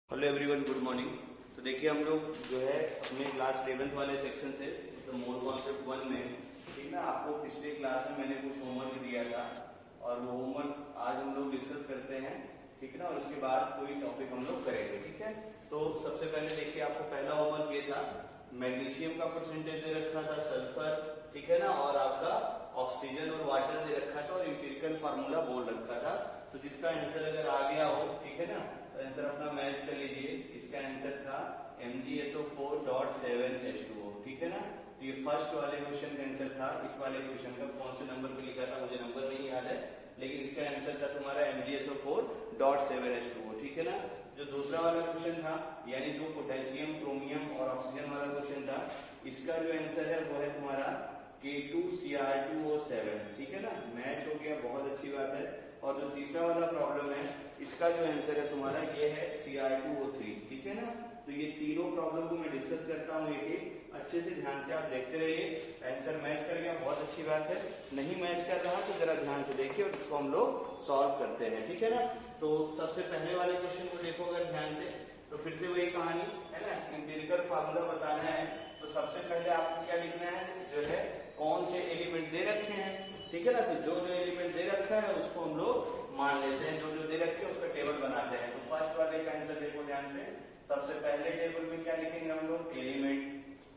Hello everyone, good morning. तो देखिए हम लोग जो है अपने क्लास 11th वाले सेक्शन से तो मोर कॉन्सेप्ट 1 में ठीक ना, आपको पिछले क्लास में मैंने कुछ होमवर्क दिया था और वो होमवर्क आज हम लोग डिस्कस करते हैं, ठीक है ना। और उसके बाद कोई टॉपिक हम लोग करेंगे, ठीक है। तो सबसे पहले देखिए आपको पहला होमवर्क ये था, मैग्नीशियम का परसेंटेज दे रखा था, सल्फर, ठीक है ना, और आपका ऑक्सीजन और वाटर दे रखा था और एम्पिरिकल फार्मूला बोल रखा था। तो जिसका आंसर अगर आ गया हो, ठीक है ना, तो आंसर अपना मैच कर लीजिए। इसका आंसर था MgSO4.7H2O, ठीक है ना। तो ये फर्स्ट वाले क्वेश्चन का आंसर था। इस वाले क्वेश्चन का कौन से नंबर पे लिखा था मुझे नंबर नहीं याद है, लेकिन इसका आंसर था तुम्हारा MgSO4.7H2O, ठीक है ना। जो दूसरा वाला क्वेश्चन था, यानी जो पोटेशियम, क्रोमियम और ऑक्सीजन वाला क्वेश्चन था, इसका जो आंसर है वो है तुम्हारा K2Cr2O7, ठीक है ना। मैच हो गया, बहुत अच्छी बात है। और जो तीसरा वाला प्रॉब्लम है, इसका जो आंसर है तुम्हारा ये है Cr2O3, ठीक है ना। तो ये तीनों प्रॉब्लम को मैं डिस्कस करता हूँ एक एक, अच्छे से ध्यान से आप देखते रहिए। आंसर मैच कर गया, बहुत अच्छी बात है। नहीं मैच कर रहा तो जरा ध्यान से देखिए और इसको हम लोग सॉल्व करते हैं, ठीक है ना। तो सबसे पहले वाले क्वेश्चन को देखो अगर ध्यान से, तो फिर से वही कहानी है ना, एम्पिरिकल फार्मूला बताना है। तो सबसे पहले आपको क्या लिखना है, जो है कौन से एलिमेंट दे रखे हैं, ठीक है ना। तो जो जो एलिमेंट दे रखा है उसको हम लोग मान लेते हैं, जो जो दे रखे हैं उसका टेबल बनाते हैं। तो फर्स्ट वाले का आंसर देखो ध्यान से। सबसे पहले टेबल में क्या लिखेंगे हम लोग, एलिमेंट,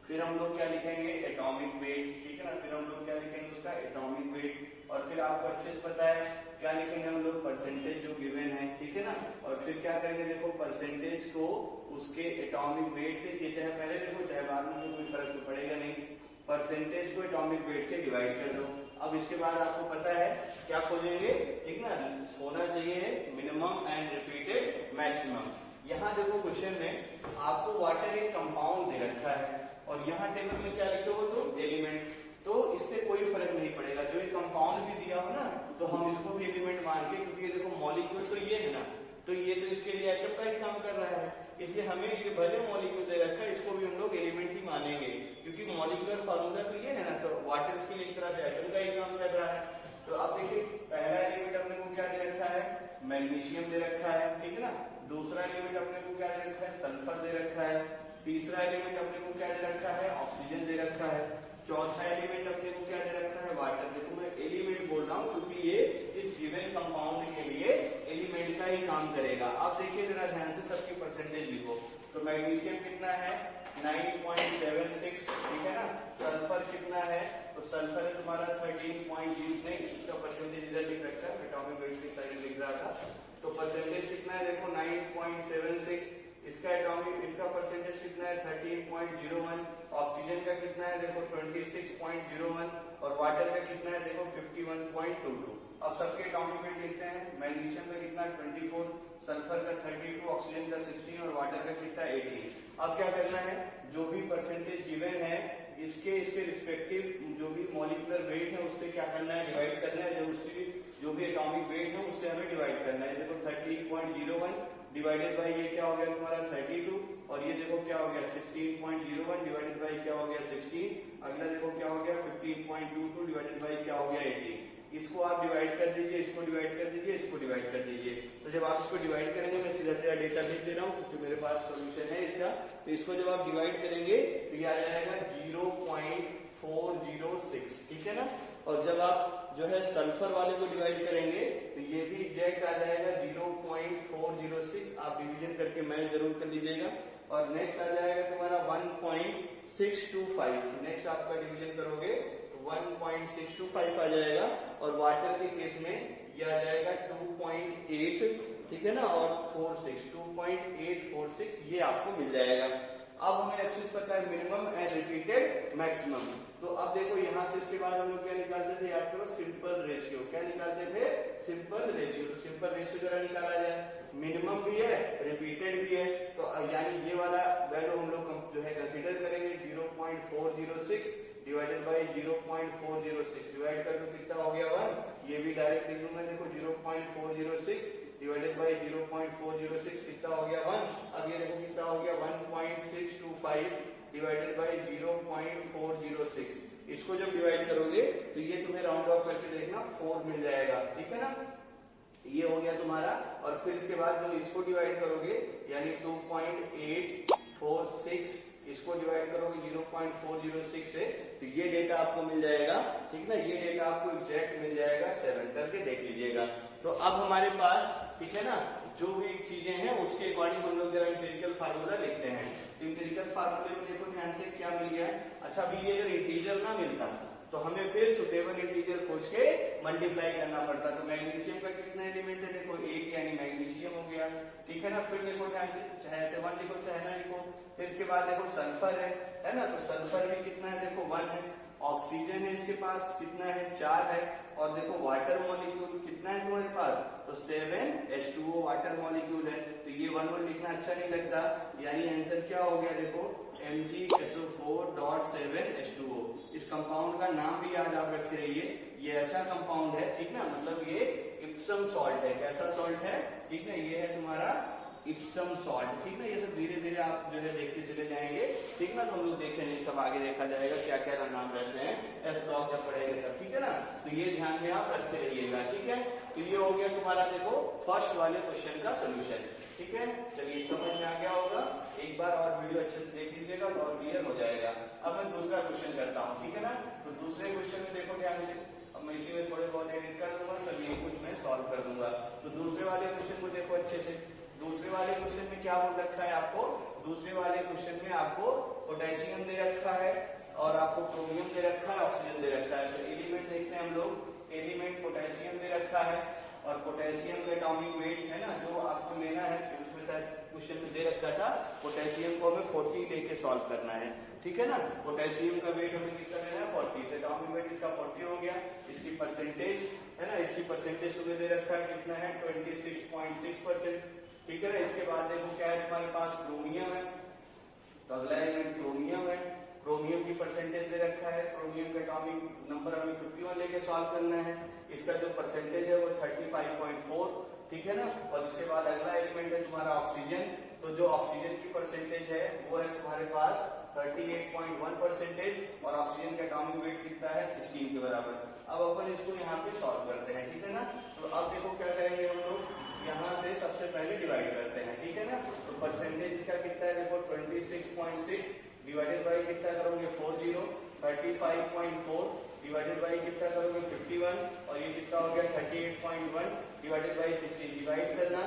फिर हम लोग क्या लिखेंगे, एटॉमिक वेट, ठीक है ना। फिर हम लोग क्या लिखेंगे उसका एटॉमिक वेट, और फिर आपको अच्छे से पता है क्या लिखेंगे हम लोग, परसेंटेज जो गिवन है, ठीक है ना। और फिर क्या करेंगे, देखो परसेंटेज को उसके एटॉमिक वेट से, ये चाहे पहले देखो चाहे बाद में, कोई फर्क तो पड़ेगा नहीं, परसेंटेज को एटॉमिक वेट से डिवाइड कर दो। अब इसके बाद आपको पता है क्या खोजेंगे, ठीक ना, होना चाहिए मिनिमम एंड रिपीटेड मैक्सिमम। यहाँ देखो क्वेश्चन में आपको वाटर एक कंपाउंड दे रखा है और यहाँ टेबल में क्या लिखे हो, तो एलिमेंट। तो इससे कोई फर्क नहीं पड़ेगा, जो एक कंपाउंड भी दिया हो ना तो हम इसको भी एलिमेंट मान के, क्योंकि ये देखो मॉलिक्यूल तो ये है ना, तो ये तो इसके लिए एटम का ही काम कर रहा है, इसलिए हमें ये भले मॉलिक्यूल दे रखा है इसको भी हम लोग एलिमेंट ही मानेंगे, क्योंकि मॉलिक्यूलर फार्मूला तो ये है ना। तो वाटर इसके लिए एक तरह से एटम का ही काम कर रहा है। तो अब देखिए पहला एलिमेंट अपने को क्या दे रखा है, मैग्नीशियम दे रखा है, ठीक है ना। दूसरा एलिमेंट अपने को क्या दे रखा है, सल्फर दे रखा है। तीसरा एलिमेंट अपने को क्या दे रखा है, ऑक्सीजन दे रखा है। चौथा एलिमेंट अपने को क्या दे रखा है, वाटर। देखो मैं एलिमेंट बोल रहा हूँ क्योंकि ये इस गिवन कंपाउंड के लिए एलिमेंट का ही काम करेगा। अब देखिए जरा ध्यान से सबकी परसेंटेज लिखो। तो मैग्नीशियम कितना है, 9.76, ठीक है ना। सल्फर कितना है, तो सल्फर है तुम्हारा 13.0, नहीं इसका परसेंटेज इधर लिख रखा है, एटॉमिक वेट की साइड लिख रहा था। तो परसेंटेज कितना है, देखो 9.76। इसका एटॉमिक, इसका परसेंटेज कितना है, 13.01। ऑक्सीजन का कितना है, देखो 26.01, और वाटर का कितना है, देखो 51.22। अब सबके एटॉमिक वेट लिखते हैं। मैग्नीशियम का कितना है, 24, सल्फर का 32, ऑक्सीजन का 16 और वाटर का कितना है, 18। अब क्या करना है, जो भी परसेंटेज गिवन है इसके रिस्पेक्टिव जो भी मॉलिक्यूलर वेट है उससे क्या करना है, डिवाइड करना है। जो भी एटॉमिक वेट है उससे हमें डिवाइड करना है। देखो 13.01 डिवाइडेड बाई ये क्या हो गया तुम्हारा 32, और ये देखो क्या हो गया 16.01 डिवाइडेड बाई क्या हो गया 16। अगला देखो क्या हो गया 15.22 डिवाइडेड बाई क्या हो गया 18। इसको आप डिवाइड कर दीजिए, इसको डिवाइड कर दीजिए, इसको डिवाइड कर दीजिए। तो जब आप इसको डिवाइड करेंगे, मैं सीधा सीधा डेटा लिख दे रहा हूँ क्योंकि मेरे पास सोल्यूशन है इसका। तो इसको जब आप डिवाइड करेंगे तो ये आ जाएगा 0.406, ठीक है ना। और जब आप जो है सल्फर वाले को डिवाइड करेंगे तो ये भी एग्जैक्ट आ जाएगा 0.406। आप डिवीजन करके मैच जरूर कर लीजिएगा। और नेक्स्ट आ जाएगा तुम्हारा 1.625। नेक्स्ट आपका डिवीजन करोगे तो 1.625 आ जाएगा। और वाटर के केस में ये आ जाएगा 2.8, ठीक है ना, और 46, 2.846 ये आपको मिल जाएगा। अब हमें अच्छे से पता है मिनिमम एंड रिपीटेड मैक्सिमम। तो अब देखो यहाँ से इसके बाद हम लोग क्या निकालते थे, याद करो, सिंपल रेशियो। क्या निकालते थे, सिंपल रेशियो। तो सिंपल रेशियो जरा निकाला जाए, मिनिमम भी है रिपीटेड भी है, तो यानी ये वाला वैल्यू हम लोग जो है कंसीडर करेंगे 0.406 डिवाइडेड बाई 0.406 डिवाइड कर दो कितना हो गया 1। ये भी डायरेक्ट लिख दूंगा, देखो 0.406 डिवाइडेड बाई 0.406 कितना हो गया 1। अब ये देखो कितना हो गया 1.625 डिवाइडेड बाई 0.406। इसको जब डिवाइड करोगे तो ये तुम्हें राउंड ऑफ करके देखना 4 मिल जाएगा, ठीक है ना। ये हो गया तुम्हारा। और फिर इसके बाद जो इसको डिवाइड करोगे यानी 2.846 इसको डिवाइड करोगे 0.406 से, तो ये डेटा आपको मिल जाएगा, ठीक ना। ये डेटा आपको एग्जैक्ट मिल जाएगा 7 करके देख लीजिएगा। तो अब हमारे पास, ठीक है ना, जो भी चीजें हैं उसके अकॉर्डिंग हम लोग जरा इंपेरिकल फार्मूला लिखते हैं। तो इंपेरिकल फार्मूले में देखो ध्यान से क्या मिल गया है। अच्छा, अभी ये अगर इंटीजर ना मिलता तो हमें फिर सुटेबल इंटीजर खोज के मल्टीप्लाई करना पड़ता। तो मैग्नीशियम का कितना एलिमेंट है, देखो 8 यानी मैग्नीशियम हो गया, ठीक है ना। फिर देखो ध्यान से, चाहे ऐसे 1 लिखो चाहे ना लिखो। फिर इसके बाद देखो सल्फर है ना, तो सल्फर भी कितना है, देखो 1 है। ऑक्सीजन है इसके पास कितना है, 4 है। और देखो वाटर मॉलिक्यूल कितना है तुम्हारे पास, तो 7H2O वाटर मॉलिक्यूल है। तो ये 1 लिखना अच्छा नहीं लगता, यानी आंसर क्या हो गया, देखो MgSO4.7H2O। इस कंपाउंड का नाम भी याद आप रखे रहिए, ये ऐसा कंपाउंड है, ठीक ना, मतलब ये इप्सम सॉल्ट है। कैसा सॉल्ट है, ठीक है, ये है तुम्हारा इप्सम सॉल्ट, ठीक ना। ये सब धीरे धीरे आप जो है देखते चले जाएंगे, ठीक ना। तो हम लोग देखेंगे, सब आगे देखा जाएगा क्या क्या नाम रहते हैं एस ब्लॉक जब पढ़ेंगे तब, ठीक है ना। तो ये ध्यान में आप रखते रहिएगा, ठीक है। तो ये हो गया तुम्हारा देखो फर्स्ट वाले क्वेश्चन का सोल्यूशन, ठीक है। चलिए समझ में आ गया होगा, एक बार और वीडियो अच्छे से देख लीजिएगा तो और क्लियर हो जाएगा। अब मैं दूसरा क्वेश्चन करता हूँ, ठीक है ना। तो दूसरे क्वेश्चन में देखो ध्यान से, अब मैं इसी में थोड़े बहुत एडिट कर दूंगा, सब ये कुछ मैं सॉल्व कर दूंगा। तो दूसरे वाले क्वेश्चन को देखो अच्छे से। दूसरे वाले क्वेश्चन में क्या बोल रखा है आपको, दूसरे वाले क्वेश्चन में आपको पोटेशियम दे रखा है और आपको क्रोमियम दे रखा है, ऑक्सीजन दे रखा है। तो एलिमेंट देखते हैं हम लोग, एलिमेंट पोटेशियम दे रखा है और पोटेशियम का एटॉमिक वेट है ना जो आपको लेना है, उसमें शायद क्वेश्चन में दे रखा था पोटेशियम को हमें 40 लेके सॉल्व करना है, ठीक है ना। पोटेशियम का वेट हमें कितना लेना है, 40। तो एटॉमिक वेट इसका 40 हो गया। इसकी परसेंटेज है ना, इसकी परसेंटेज तुम्हें दे रखा है कितना है, 26.6%, ठीक है ना। इसके बाद देखो क्या है तुम्हारे पास, क्रोमियम है, तो अगला एलिमेंट क्रोमियम है। क्रोमियम की परसेंटेज दे रखा है, क्रोमियम का एटॉमिक नंबर हमें 51 लेके सॉल्व करना है। इसका जो परसेंटेज है वो 35.4, ठीक है ना। और इसके बाद अगला एलिमेंट है तुम्हारा ऑक्सीजन। तो जो ऑक्सीजन की परसेंटेज है वो है तुम्हारे पास 38.1% और ऑक्सीजन का एटॉमिक वेट कितना है, 16 के बराबर। अब अपन इसको यहाँ पे सॉल्व करते हैं, ठीक है ना। तो अब देखो क्या करेंगे हम लोग, यहाँ से सबसे पहले डिवाइड करते हैं, ठीक है ना। तो परसेंटेज का कितना है देखो 26.6 डिवाइडेड बाई कितना करोगे 40, 35.4 डिवाइडेड बाई कितना करोगे 51 और ये कितना हो गया 38.1 डिवाइडेड बाई 16। डिवाइड करना,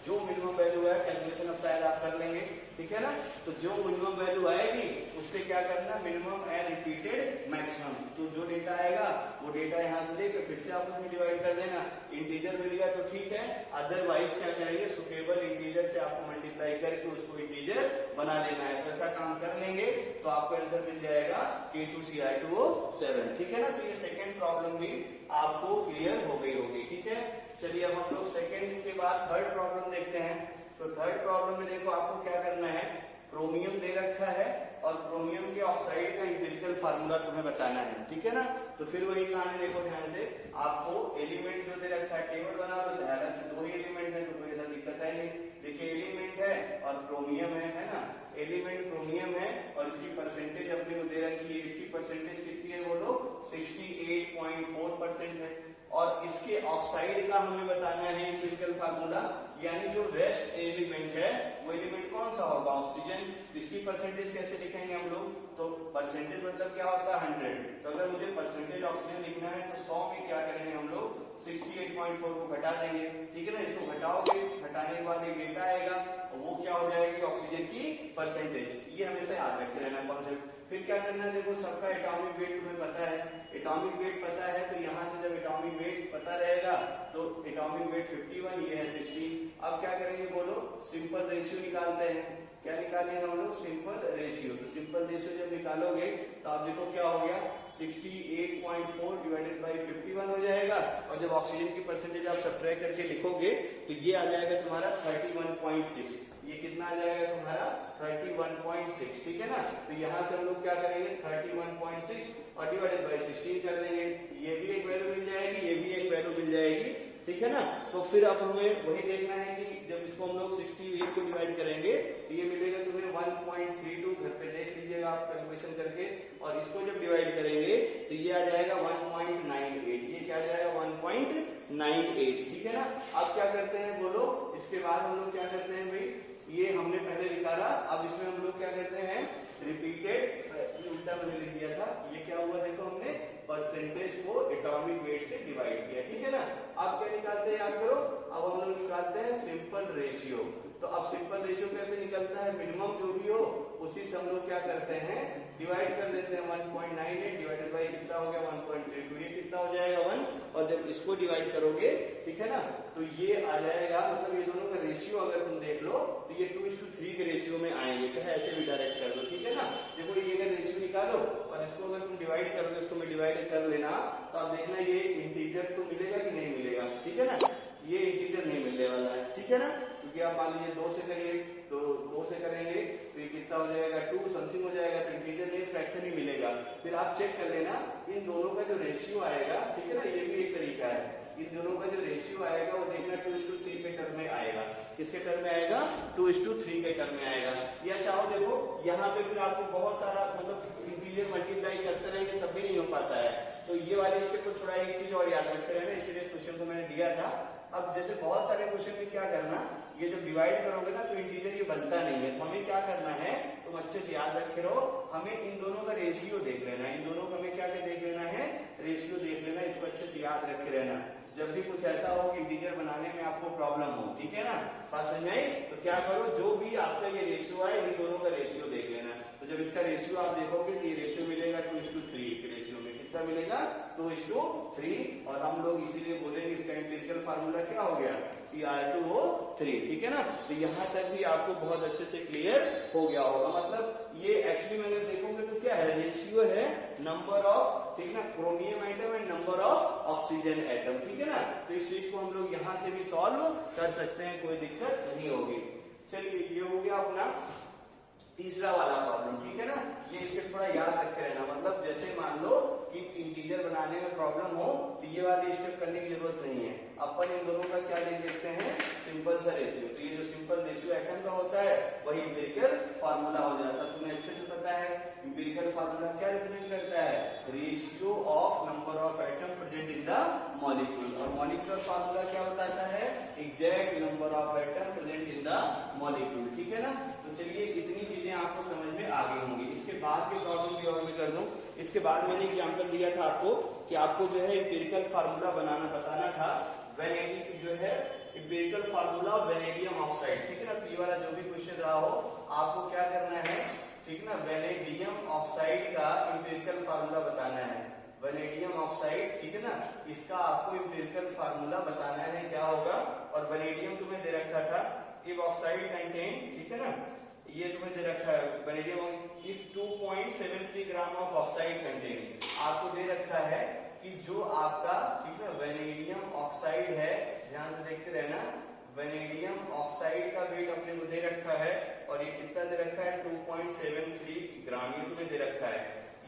जो मिनिमम वैल्यू है कैलकुलेशन अब शायद आप कर लेंगे, ठीक है ना। तो जो मिनिमम वैल्यू आएगी उससे क्या करना, मिनिमम एंड रिपीटेड मैक्सिमम। तो जो डेटा आएगा वो डेटा यहाँ से लेकर फिर से आप उसमें डिवाइड कर देना। इंटीजर मिल गया तो ठीक है, अदरवाइज क्या करेंगे, सुटेबल इंटीजर से आपको मल्टीप्लाई करके उसको इंटीजर बना लेना है। तो ऐसा काम कर लेंगे तो आपको आंसर मिल जाएगा K2Ci2O7, ठीक है ना। तो ये सेकेंड प्रॉब्लम भी आपको क्लियर हो गई होगी, ठीक है। चलिए अब हम लोग सेकेंड के बाद थर्ड प्रॉब्लम देखते हैं। तो थर्ड प्रॉब्लम में देखो आपको क्या करना है, क्रोमियम दे रखा है और क्रोमियम के ऑक्साइड का इंपेरिकल फार्मूला तुम्हें बताना है, ठीक है ना। तो फिर वही कहानी देखो ध्यान से, आपको एलिमेंट जो दे रखा है टेबल बना लो, चाहे अलग से 2 ही एलिमेंट है तो कोई ऐसा दिक्कत है नहीं। देखिए एलिमेंट है और क्रोमियम है ना। एलिमेंट क्रोमियम है और इसकी परसेंटेज अपने को दे रखी है, इसकी परसेंटेज कितनी है बोलो, 68.4% है। और इसके ऑक्साइड का हमें बताना है इंपेरिकल फार्मूला, यानी जो रेस्ट एलिमेंट है वो एलिमेंट कौन सा होगा, ऑक्सीजन। इसकी परसेंटेज कैसे लिखेंगे हम लोग, तो परसेंटेज मतलब क्या होता है 100। तो अगर मुझे परसेंटेज ऑक्सीजन लिखना है तो 100 में क्या करेंगे हम लोग 68.4 को घटा देंगे, ठीक है ना। इसको घटाओगे, घटाने के बाद एक डेटा आएगा और वो क्या हो जाएगी, ऑक्सीजन की परसेंटेज। ये हमेशा याद रखते रहना कॉन्सेप्ट। फिर क्या करना है, देखो सबका एटॉमिक वेट तुम्हें पता है, एटॉमिक वेट पता है तो यहाँ से जब एटॉमिक वेट पता रहेगा तो एटॉमिक वेट 51, ये है 60। अब क्या करेंगे बोलो, सिंपल रेशियो निकालते हैं। क्या निकालेंगे हम लोग, सिंपल रेशियो। तो सिंपल रेशियो जब निकालोगे तो आप देखो क्या हो गया, 68.4 डिवाइडेड बाई 51 हो जाएगा। और जब ऑक्सीजन की परसेंटेज आप सब्ट्रैक्ट करके लिखोगे तो ये आ जाएगा तुम्हारा 31.6। ये कितना आ जाएगा तुम्हारा 31.6, ठीक है ना। तो यहाँ से हम लोग क्या करेंगे 31.6 और डिवाइडेड बाई 16 कर देंगे। ये भी एक वैल्यू मिल जाएगी, ये भी एक वैल्यू मिल जाएगी, ठीक है ना। तो फिर अब हमें वही देखना है कि जब इसको हम लोग 68 को डिवाइड करेंगे तो ये मिलेगा तुम्हें 1.32। घर पे देख लीजिएगा आप कैलकुलेशन करके। और इसको जब डिवाइड करेंगे तो ये आ जाएगा 1.98। ये क्या आ जाएगा 1.98। 0.98, ठीक है ना। अब क्या करते हैं बोलो, इसके बाद हम लोग क्या करते हैं भाई, ये हमने पहले निकाला, अब इसमें हम लोग क्या करते हैं, रिपीटेड, उल्टा मैंने लिख दिया था, ये क्या हुआ देखो, हमने परसेंटेज को एटॉमिक वेट से डिवाइड किया, ठीक है ना। अब क्या निकालते हैं याद करो, अब हम लोग निकालते हैं सिंपल रेशियो। तो अब सिंपल रेशियो कैसे निकलता है, मिनिमम जो भी हो उसी से हम लोग क्या करते हैं, डिवाइड कर देते हैं। 1.98 डिवाइडेड बाई कितना हो गया 1.32, ये कितना हो जाएगा 1, और जब इसको डिवाइड करोगे, ठीक है ना, तो ये आ जाएगा, मतलब ये दोनों का रेशियो अगर तुम देख लो तो ये 2:3 के रेशियो में आएंगे, चाहे ऐसे भी डायरेक्ट कर दो, ठीक है ना। देखो ये अगर रेशियो निकालो और इसको अगर तुम डिवाइड करोगे, इसको मैं डिवाइड कर लेना, तो आप देखना ये इंटीजर तो मिलेगा कि नहीं मिलेगा, ठीक है ना, ये इंटीजर नहीं मिलने वाला है, ठीक है ना, क्योंकि आप मान लीजिए 2 से करिए, तो 2 से करेंगे तो ये कितना हो जाएगा 2 समथिंग हो जाएगा, तो इंटीजर नहीं फ्रैक्शन ही मिलेगा। फिर आप चेक कर लेना इन दोनों का जो रेशियो आएगा, ठीक है ना, ये भी एक तरीका है, इन दोनों का जो रेशियो आएगा वो देखना 2:3 के टर्म में आएगा। किसके टर्म में आएगा, 2:3 के टर्म में आएगा। या चाहो देखो यहाँ पे फिर आपको बहुत सारा मतलब इंटीजर मल्टीप्लाई करते रहेंगे तब भी नहीं हो पाता है, तो ये वाले स्टेप को थोड़ा एक चीज और याद रखते रहना, इसीलिए क्वेश्चन को मैंने दिया था। अब जैसे बहुत सारे क्वेश्चन में क्या करना, ये जब डिवाइड करोगे ना तो इंटीजर ये बनता नहीं है, तो हमें क्या करना है, तुम अच्छे से याद रखे रहो, हमें इन दोनों का रेशियो देख लेना है, इन दोनों का हमें क्या क्या देख लेना है, रेशियो देख लेना, इसको अच्छे से याद रखे रहना। जब भी कुछ ऐसा हो कि इंटीजर बनाने में आपको प्रॉब्लम हो, ठीक है ना, बात समझ में आई, तो क्या करो, जो भी आपका ये रेशियो आए इन दोनों का रेशियो देख लेना। तो जब इसका रेशियो आप देखोगे तो ये रेशियो मिलेगा 2:3 के रेशियो में, कितना मिलेगा 2:3, और हम लोग इसीलिए बोलेंगे इसका एम्पिरिकल फार्मूला क्या हो गया, Cr2O3, ठीक है ना। तो यहाँ तक भी आपको बहुत अच्छे से क्लियर हो गया होगा, मतलब ये एक्चुअली में अगर देखोगे तो क्या है, रेशियो है नंबर ऑफ, ठीक ना, chromium atom and number of oxygen atom, ठीक है ना। तो इस चीज को हम लोग यहाँ से भी सॉल्व कर सकते हैं, कोई दिक्कत नहीं होगी। चलिए ये हो गया अपना तीसरा वाला प्रॉब्लम, ठीक है ना। ये स्टेप थोड़ा याद रखे रहना, मतलब जैसे मान लो कि इंटीजर बनाने में प्रॉब्लम हो तो ये वाले स्टेप करने की जरूरत नहीं है, अपन इन दोनों का क्या देख देखते हैं, सिंपल सा रेशियो। तो ये जो सिंपल रेशियो एटम का होता है वही इंपिरिकल फार्मूला हो जाता है। तुम्हें अच्छे से पता है इंपिरिकल फार्मूला क्या रिप्रेजेंट करता है, ratio of number of atom present in the molecule, और मॉलिक्यूलर फार्मूला क्या बताता है, exact number of atom present in the molecule, ठीक है ना। तो चलिए इतनी चीजें आपको समझ में आ गई होंगी। इसके बाद के प्रॉब्लम भी और मैं कर दूं, इसके बाद मैंने एग्जांपल दिया था आपको कि आपको जो है इंपिरिकल फार्मूला बताना था वेनेडियम, जो है इंपिरिकल फार्मूला वेनेडियम ऑक्साइड, ठीक है ना। तो ये वाला जो भी क्वेश्चन रहा हो आपको क्या करना है, ठीक ना, वेनेडियम ऑक्साइड का इंपिरिकल फार्मूला बताना है, वेनेडियम ऑक्साइड, ठीक है ना, इसका आपको इंपिरिकल फार्मूला बताना है क्या होगा। और वेनेडियम तुम्हें दे रखा था इफ ऑक्साइड कंटेन, ठीक है ना, ये तुम्हें दे रखा है vanadium if 2.73 gram of oxide contain, आपको दे रखा है कि जो आपका, ठीक है, वेनेडियम ऑक्साइड है, ध्यान से देखते रहना, वेनेडियम ऑक्साइड का वेट अपने को दे रखा है और ये कितना दे रखा है 2.73 ग्राम, ये तुम्हें दे रखा है।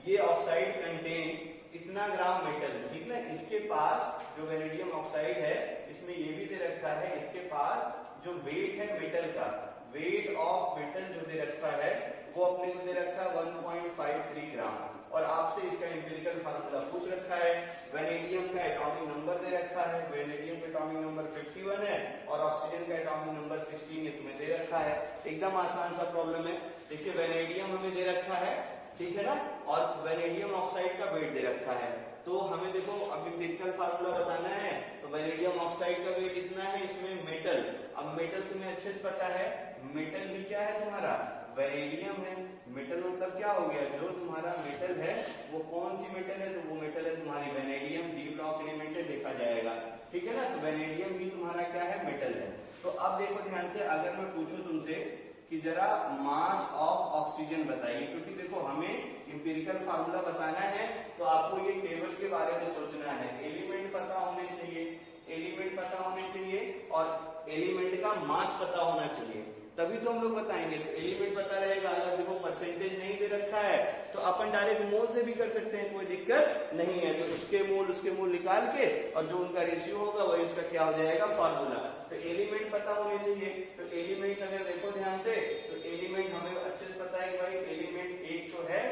ये ऑक्साइड कंटेन इतना ग्राम मेटल, ठीक ना, इसके पास जो वेनेडियम ऑक्साइड है इसमें ये भी दे रखा है, इसके पास जो वेट है मेटल का, वेट ऑफ मेटल जो दे रखा है वो अपने को दे रखा है 1.53 ग्राम, और आपसे इसका इंपिरिकल फार्मूला पूछ रखा है। वेनेडियम का एटॉमिक नंबर दे रखा है, वेनेडियम का एटॉमिक नंबर 51 है और ऑक्सीजन का एटॉमिक नंबर 16 ये तुम्हें दे रखा है। एकदम आसान सा प्रॉब्लम है। देखिए वेनेडियम हमें दे रखा है, ठीक है ना, और वेनेडियम ऑक्साइड का वेट दे रखा है। तो हमें देखो अब इंपिरिकल फार्मूला बताना है, तो वेनेडियम ऑक्साइड का वेट इतना है, इसमें मेटल, अब मेटल तुम्हें अच्छे से पता है, मेटल भी क्या है तुम्हारा, वेनेडियम है। मेटल मतलब क्या हो गया, जो तुम्हारा मेटल है वो कौन सी मेटल है, तो वो मेटल है तुम्हारी वेनेडियम, डी ब्लॉक एलिमेंट है, देखा जाएगा, ठीक है ना। तो वेनेडियम भी तुम्हारा क्या है, मेटल है। तो अब देखो ध्यान से, अगर मैं पूछूं तुमसे कि जरा मास ऑफ ऑक्सीजन बताइए, क्योंकि देखो हमें इंपिरिकल फार्मूला बताना है तो आपको ये टेबल के बारे में सोचना है, एलिमेंट पता होने चाहिए, एलिमेंट पता होने चाहिए और एलिमेंट का मास पता होना चाहिए, तभी तो हम लोग बताएंगे। तो एलिमेंट पता रहेगा, अगर देखो परसेंटेज नहीं दे रखा है तो अपन डायरेक्ट मोल से भी कर सकते हैं, कोई दिक्कत नहीं है। तो उसके मोल निकाल के और जो उनका रेशियो होगा वही उसका क्या हो जाएगा, फार्मूला। तो एलिमेंट पता होने चाहिए। तो एलिमेंट अगर देखो ध्यान से, तो एलिमेंट हमें अच्छे से पता है कि भाई एलिमेंट एक तो है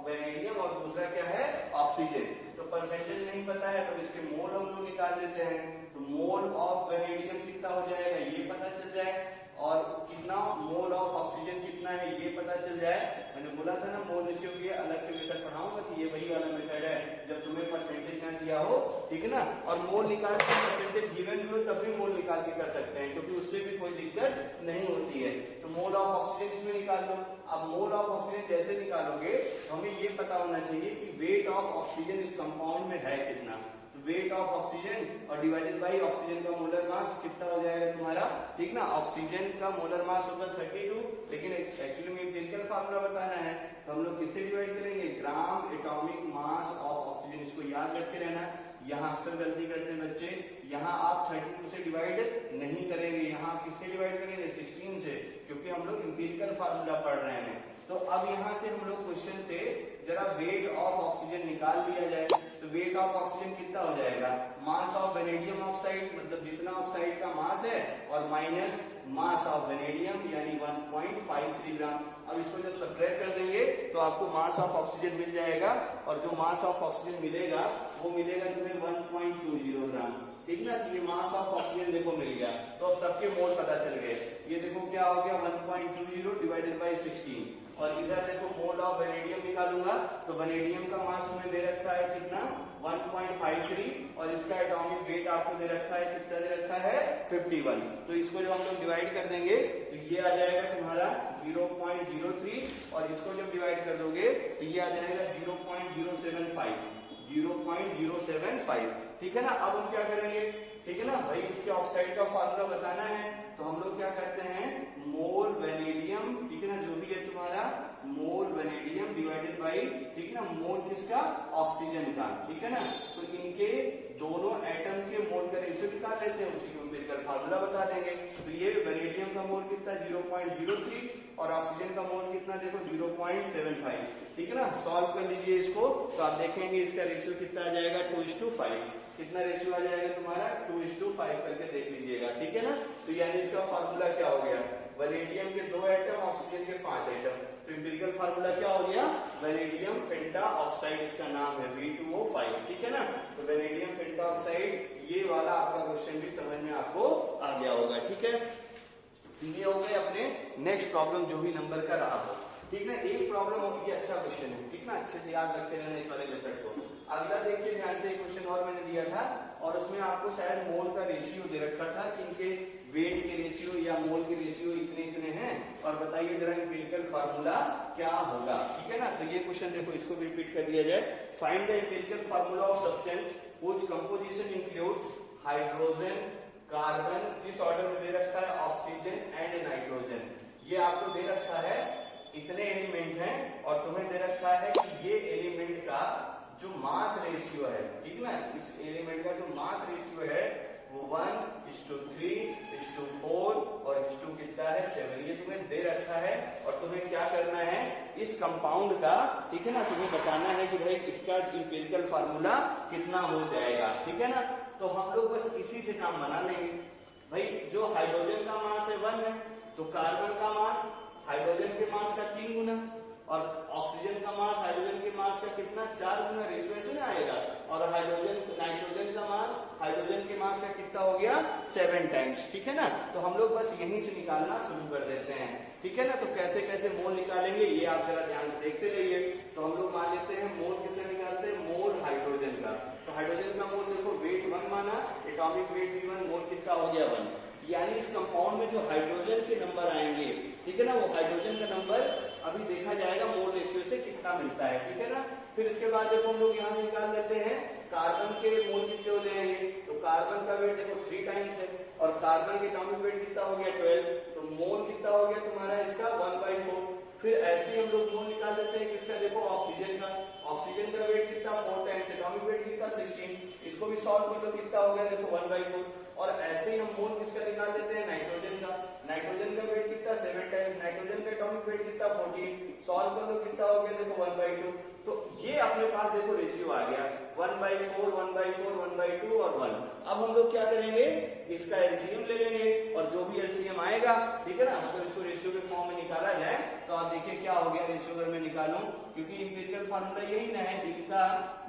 वेनेडियम और दूसरा क्या है, ऑक्सीजन। तो तो परसेंटेज नहीं पता है तो इसके मोल हम लोग निकाल लेते हैं। तो मोल ऑफ वेनेडियम कितना हो जाएगा ये पता चल जाए, और कितना मोल ऑफ ऑक्सीजन कितना है ये पता चल जाए। मैंने बोला था ना मोल रेशियो के अलग से मेथड पढ़ाऊंगा, कि ये वही वाला मेथड है जब तुम्हें परसेंटेज ना दिया हो, ठीक है ना। और मोल निकाल के परसेंटेज गिवन भी हो तब भी मोल निकाल के कर सकते हैं, क्योंकि उससे भी कोई दिक्कत नहीं होती है। तो मोल ऑफ ऑक्सीजन इसमें निकाल लो। अब मोल ऑफ ऑक्सीजन जैसे निकालोगे तो हमें ये पता होना चाहिए कि वेट ऑफ ऑक्सीजन इस कंपाउंड में है कितना। वेट ऑफ ऑक्सीजन और डिवाइडेड बाई ऑक्सीजन का मोलर मास कितना हो जाएगा तुम्हारा, ठीक ना। ऑक्सीजन का मोलर मास होगा 32, लेकिन एक्चुअली में एम्पिरिकल फार्मूला बताना है तो हम लोग किससे डिवाइड करेंगे, gram atomic mass of oxygen. इसको याद रखते रहना। यहाँ अक्सर गलती करते हैं बच्चे, यहाँ आप 32 से डिवाइड नहीं करेंगे, यहाँ आप किससे डिवाइड करेंगे 16 से, क्योंकि हम लोग एम्पिरिकल फार्मूला पढ़ रहे हैं। तो अब यहाँ से हम लोग क्वेश्चन से जरा वेट ऑफ ऑक्सीजन निकाल दिया जाए। तो वेट ऑफ ऑक्सीजन कितना हो जाएगा, मास ऑफ वेनेडियम ऑक्साइड, मतलब जितना ऑक्साइड का मास है, और माइनस मास ऑफ वेनेडियम यानी 1.53 ग्राम। अब इसको जब सब्ट्रैक्ट कर देंगे तो आपको मास ऑफ ऑक्सीजन मिल जाएगा, और जो मास ऑफ ऑक्सीजन मिलेगा वो मिलेगा तुम्हें 1.20 ग्राम, ठीक ना। ये मास ऑफ ऑक्सीजन देखो मिल गया। तो अब सबके मोल पता चल गए। ये देखो क्या हो गया 1.20 डिवाइडेड बाई 16, और इधर देखो मोल ऑफ वेनेडियम निकालूंगा तो वेनेडियम का मास हमें दे रखा है कितना 1.53, और इसका एटॉमिक वेट आपको दे रखा है कितना दे रखा है 51। तो इसको जब हम लोग डिवाइड कर देंगे तो ये आ जाएगा तुम्हारा 0.03, और इसको जब डिवाइड कर दोगे तो ये आ जाएगा 0.075, ठीक है ना। अब हम क्या करेंगे, ठीक है ना भाई, उसके ऑक्साइड का फार्मूला बताना है। तो हम लोग क्या करते हैं, मोल वेनेडियम, ठीक है ना, जो भी है तुम्हारा मोल वेनेडियम डिवाइडेड बाई, ठीक है ना, मोल किसका, ऑक्सीजन का, ठीक है ना। तो इनके दोनों एटम के मोल का रेशियो निकाल लेते हैं, उसी को एम्पिरिकल फार्मूला बता देंगे। तो ये वेनेडियम का मोल कितना 0.03, और ऑक्सीजन का मोल कितना देखो 0.75, ठीक है ना। सॉल्व कर लीजिए इसको तो आप देखेंगे इसका रेशियो कितना आ जाएगा 2:5। कितना रेशियो आ जाएगा तुम्हारा 2:5 करके देख लीजिएगा, ठीक है ना। तो यानी इसका फार्मूला क्या हो गया, वेनेडियम के 2 एटम, ऑक्सीजन के 5 एटम। तो एम्पिरिकल फार्मूला क्या हो गया, वेनेडियम पेंटा ऑक्साइड इसका नाम है V2O5, ठीक है ना। तो वेनेडियम पेंटा ऑक्साइड, ये वाला आपका क्वेश्चन भी समझ में आपको आ गया होगा, ठीक है। ये हो गए अपने नेक्स्ट प्रॉब्लम जो भी नंबर का रहा हो, ठीक ना। एक प्रॉब्लम होगी, अच्छा क्वेश्चन है, ठीक ना, अच्छे से याद रखते रहना इस वाले मेथड को। अगला देखिए ध्यान से, एक क्वेश्चन और मैंने दिया था, और उसमें आपको शायद मोल का रेशियो दे रखा था कि इनके वेट के रेशियो या मोल के रेशियो इतने इतने हैं, और बताइए जरा एम्पिरिकल फार्मूला क्या होगा, ठीक है ना। तो ये क्वेश्चन देखो, इसको भी रिपीट कर दिया जाए। Find the empirical formula of substance which composition includes hydrogen, carbon, किस ऑर्डर में दे रखा है, ऑक्सीजन एंड नाइट्रोजन। ये आपको दे रखा है इतने एलिमेंट हैं, और तुम्हें दे रखा है कि ये एलिमेंट का जो मास रेशियो है, ठीक ना, इस एलिमेंट का जो मास रेशियो है वो 1:3:4 और 1 कितना है 7। ये तुम्हें दे रखा है, और तुम्हें क्या करना है, इस कंपाउंड का, ठीक है ना, तुम्हें बताना है कि भाई इसका एम्पिरिकल फार्मूला कितना हो जाएगा, ठीक है ना। तो हम लोग बस इसी से काम बना लेंगे। भाई जो हाइड्रोजन का मास है 1 है, तो कार्बन का मास हाइड्रोजन के मास का 3 गुना, और ऑक्सीजन का मास हाइड्रोजन के मास का कितना 4 गुना, रेशियो ऐसे ना आएगा। और नाइट्रोजन का मास हाइड्रोजन के मास का कितना हो गया 7 टाइम्स, ठीक है ना। तो हम लोग बस यहीं से निकालना शुरू कर देते हैं, ठीक है ना। तो कैसे कैसे मोल निकालेंगे ये आप जरा ध्यान से देखते रहिए। तो हम लोग मान लेते हैं मोल किससे निकालते हैं, मोल हाइड्रोजन का। तो हाइड्रोजन का मोल देखो वेट 1 माना, एटॉमिक वेट भी 1, मोल कितना हो गया 1। यानी इस कंपाउंड में जो हाइड्रोजन के नंबर आएंगे, ठीक है ना, वो हाइड्रोजन का नंबर अभी देखा जाएगा मोल रेशियो से कितना मिलता है, ठीक है ना। फिर इसके बाद देखो हम लोग यहाँ निकाल लेते हैं कार्बन के मोल कितने हो जाएंगे। तो कार्बन का वेट देखो 3 टाइम्स है, और कार्बन के एटॉमिक वेट कितना हो गया 12, तो मोल कितना हो गया तुम्हारा इसका 1/4। फिर ऐसे ही हम लोग मोल निकाल लेते हैं किसका, देखो ऑक्सीजन का। ऑक्सीजन का वेट कितना 4 टाइम्स, एटॉमिक वेट कितना 16। इसको भी सॉल्व कर लो, कितना हो गया देखो 1/4। और ऐसे ही हम मोल किसका निकाल लेते हैं, नाइट्रोजन का। नाइट्रोजन का वेट कितना 7 टाइम्स, नाइट्रोजन का एटॉमिक वेट कितना 14। सॉल्व कर लो, कितना हो गया देखो 1/2। तो ये अपने पास देखो रेशियो आ गया 1/4, 1/4, 1/2 और 1। अब हम लोग क्या करेंगे, इसका एलसीएम ले लेंगे, और जो भी एलसीएम आएगा, ठीक है ना, अगर इसको रेशियो के फॉर्म में निकाला जाए तो आप देखिए क्या हो गया रेशियो अगर मैं निकालूं, क्योंकि इंपिरिकल फार्मूला यही ना है, इनका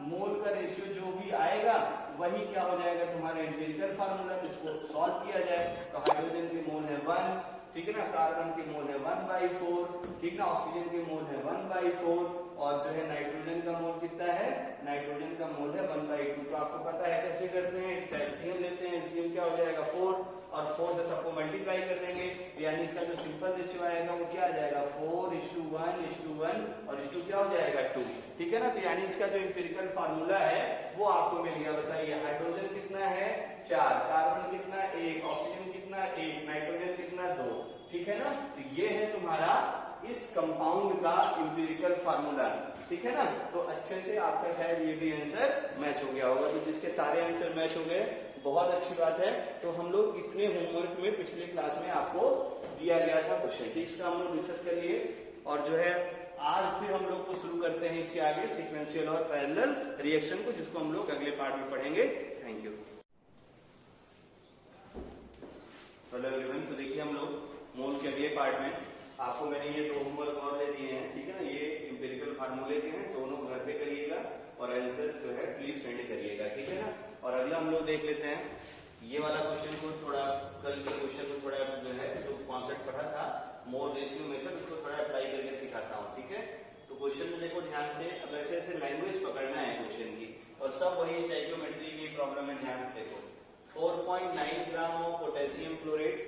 मोल का रेशियो जो भी आएगा वही क्या हो जाएगा तुम्हारा इंपिरिकल फार्मूला। इसको सॉल्व किया जाए तो हाइड्रोजन के मोल है 1, ठीक है ना, कार्बन के मोल है 1/4, ठीक ना, ऑक्सीजन के मोल है 1/4 और जो है नाइट्रोजन का मोल कितना है, नाइट्रोजन का मोल है 1/2। तो आपको पता है कैसे करते हैं, इसका एलसीएम लेते हैं, एलसीएम क्या हो जाएगा 4 और 4 से सबको मल्टीप्लाई कर देंगे, यानी इसका जो सिंपल रेशियो आएगा वो क्या आ जाएगा 4:1:1 और इस 2 क्या हो जाएगा 2, ठीक है ना। तो यानी इसका जो इंपिरिकल फार्मूला है वो आपको मिल गया। बताइए हाइड्रोजन कितना है 4, कार्बन कितना 1, ऑक्सीजन कितना 1, नाइट्रोजन कितना 2, ठीक है ना। तो ये है तुम्हारा इस कंपाउंड का इंपिरिकल फार्मूला, ठीक है ना। तो अच्छे से आपका शायद ये भी आंसर मैच हो गया होगा। तो जिसके सारे आंसर मैच हो गए बहुत अच्छी बात है। तो हम लोग इतने होमवर्क में पिछले क्लास में आपको दिया गया था क्वेश्चन, ठीक, इसका हम लोग डिस्कस कर लिए और जो है आज फिर हम लोग को शुरू करते हैं इसके आगे सीक्वेंशियल और पैरेलल रिएक्शन को, जिसको हम लोग अगले पार्ट में पढ़ेंगे। Thank you. हेलो एवरीवन, तो देखिए हम लोग मोल के अगले पार्ट में आपको मैंने ये 2 होमवर्क और दे दिए हैं, ठीक है ना। ये इंपिरिकल फार्मूले के हैं, दोनों घर पे करिएगा और आंसर जो है प्लीज सेंड करिएगा, ठीक है ना। और अगला हम लोग देख लेते हैं ये वाला क्वेश्चन को, थोड़ा कल के क्वेश्चन को थोड़ा जो है जो कॉन्सेप्ट पढ़ा था मोल रेशियो मेथड, उसको थोड़ा अप्लाई करके सिखाता हूँ, ठीक है। तो क्वेश्चन में देखो ध्यान से, अब ऐसे ऐसे लैंग्वेज पकड़ना है क्वेश्चन की और सब वही स्टोइकियोमेट्री की प्रॉब्लम है। ध्यान से देखो 4.9 gram of potassium chlorate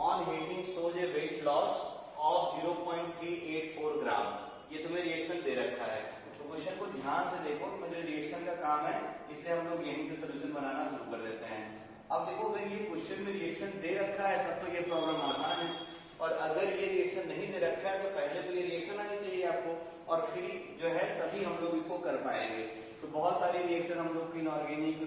on heating shows A weight loss of 0.384 ग्राम। ये तुम्हें रिएक्शन दे रखा है, तो क्वेश्चन को ध्यान से देखो। मुझे रिएक्शन का काम है इसलिए हम लोग यहीं से सोल्यूशन बनाना शुरू कर देते हैं। अब देखो अगर ये क्वेश्चन में रिएक्शन दे रखा है तब तो ये प्रॉब्लम आसान है, और अगर ये रिएक्शन नहीं दे रखा है तो पहले तो ये रिएक्शन आनी चाहिए आपको और फिर जो है तभी हम लोग इसको कर पाएंगे। तो बहुत सारे रिएक्शन हम लोग इनऑर्गेनिक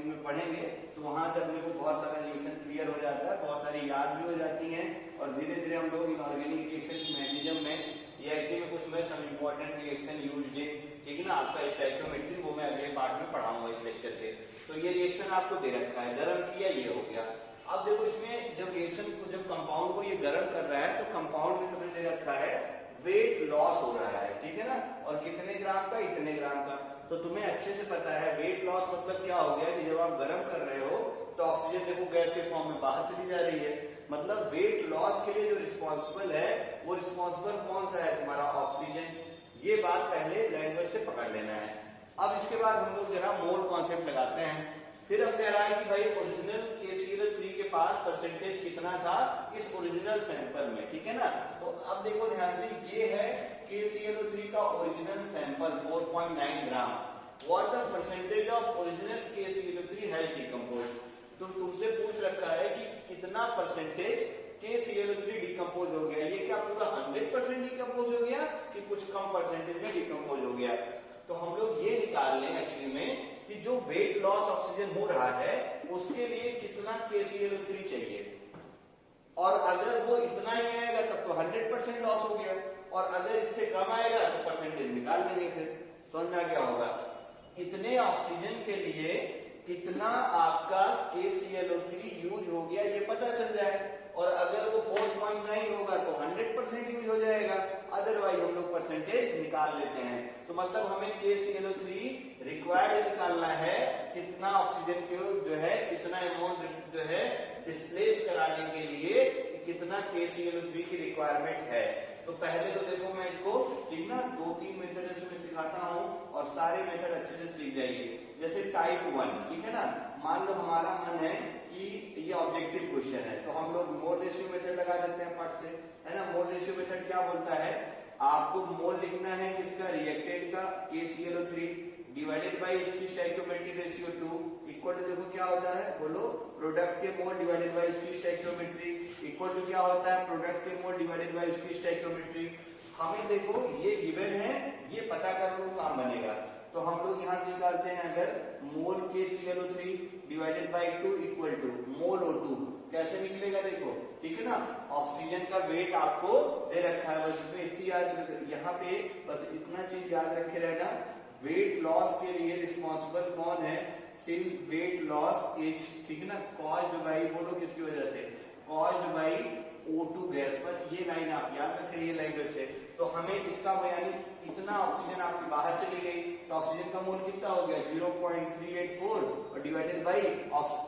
में पढ़ेंगे, तो वहां से अपने को बहुत सारा रिएक्शन क्लियर हो जाता है, बहुत सारी याद भी हो जाती हैं और धीरे धीरे हम लोग इनऑर्गेनिक रिएक्शन की मैकेनिज्म में या इसी में कुछ में some important reaction used in, ठीक है ना, आपका स्टोइकियोमेट्री, वो मैं अगले पार्ट में पढ़ाऊंगा इस लेक्चर के। तो ये रिएक्शन आपको दे रखा है, गर्म किया ये हो गया। अब देखो इसमें जब रिएक्शन को, जब कंपाउंड को ये गर्म कर रहा है तो कंपाउंड में तुम्हें दे रखा है वेट लॉस हो रहा है, ठीक है ना, और कितने ग्राम का, इतने ग्राम का। तो तुम्हें अच्छे से पता है वेट लॉस मतलब क्या हो गया कि जब आप गर्म कर रहे हो तो ऑक्सीजन देखो गैस के फॉर्म में बाहर चली जा रही है, मतलब वेट लॉस के लिए जो रिस्पॉन्सिबल है वो रिस्पॉन्सिबल कौन सा है, तुम्हारा ऑक्सीजन। ये बात पहले लैंग्वेज से पकड़ लेना है। अब इसके बाद हम लोग जरा मोल कॉन्सेप्ट लगाते हैं। फिर अब कह रहा है कि भाई ओरिजिनल KClO3 के पास परसेंटेज कितना था इस ओरिजिनल सैंपल में, ठीक है ना। तो अब देखो ध्यान से, ये है KClO3 का original sample 4.9 gram. What the percentage of original KClO3 has decomposed. तो तुमसे पूछ रखा है कि कितना परसेंटेज KClO3 डिकम्पोज हो गया। ये क्या पूरा 100% डिकम्पोज हो गया कि कुछ कम परसेंटेज में डिकम्पोज हो गया। तो हम लोग ये निकाल लें एक्चुअली में कि जो वेट लॉस ऑक्सीजन हो रहा है उसके लिए कितना KClO3 चाहिए, और अगर वो इतना ही आएगा तब तो 100% लॉस हो गया, और अगर इससे कम आएगा तो परसेंटेज निकाल लेंगे। फिर समझ में आ गया होगा इतने ऑक्सीजन के लिए कितना आपका KClO3 यूज हो गया ये पता चल जाए, और अगर वो 4.9 होगा तो 100% यूज हो जाएगा, अदरवाइज हम लोग परसेंटेज निकाल लेते हैं। तो मतलब हमें KClO3 रिक्वायर्ड निकालना है, कितना ऑक्सीजन को जो है कितना अमाउंट जो है डिस्प्लेस कराने के लिए कितना KClO3 की रिक्वायरमेंट है। तो पहले तो देखो मैं इसको, ठीक ना, 2-3 मेथड इसमें सिखाता हूँ और सारे मेथड अच्छे से सीख जाइए। जैसे टाइप 1, ठीक है ना, मान लो हमारा मन है कि ये ऑब्जेक्टिव क्वेश्चन है तो हम लोग मोल रेशियो मेथड लगा देते हैं फट से, है ना। मोल रेशियो मेथड क्या बोलता है, आपको मोल लिखना है किसका, रिएक्टेड का KClO3 डिवाइडेड बाय इसकी स्टोइकियोमेट्रिक रेशियो 2 इक्वल टू, देखो क्या होता है, बोलो, प्रोडक्ट के मोल डिवाइडेड बाय इसकी स्टोइकियोमेट्री इक्वल टू क्या होता है, प्रोडक्ट के मोल डिवाइडेड बाय इसकी स्टोइकियोमेट्री। हमें देखो ये गिवन है, ये पता करो काम बनेगा। तो हम लोग यहाँ से निकालते हैं, अगर mole KClO3 divided by 2 equal to mole O2, कैसे निकलेगा देखो, ठीक है ना। ऑक्सीजन का वेट आपको दे रखा है, बस इसमें इतनी याद, यहाँ पे बस इतना चीज याद रखे रहना, वेट लॉस के लिए रिस्पॉन्सिबल कौन है, सिंस वेट लॉस इज, ठीक है ना, कॉज्ड बाय, बोलो किसकी वजह से, कॉज्ड बाय O2 गैस। बस ये लाइन आप याद रखें, ये लैंग्वेज से। तो हमें इसका यानी इतना ऑक्सीजन आपकी बाहर चली गई, तो ऑक्सीजन का मोल कितना हो गया 0.384 और डिवाइडेड बाई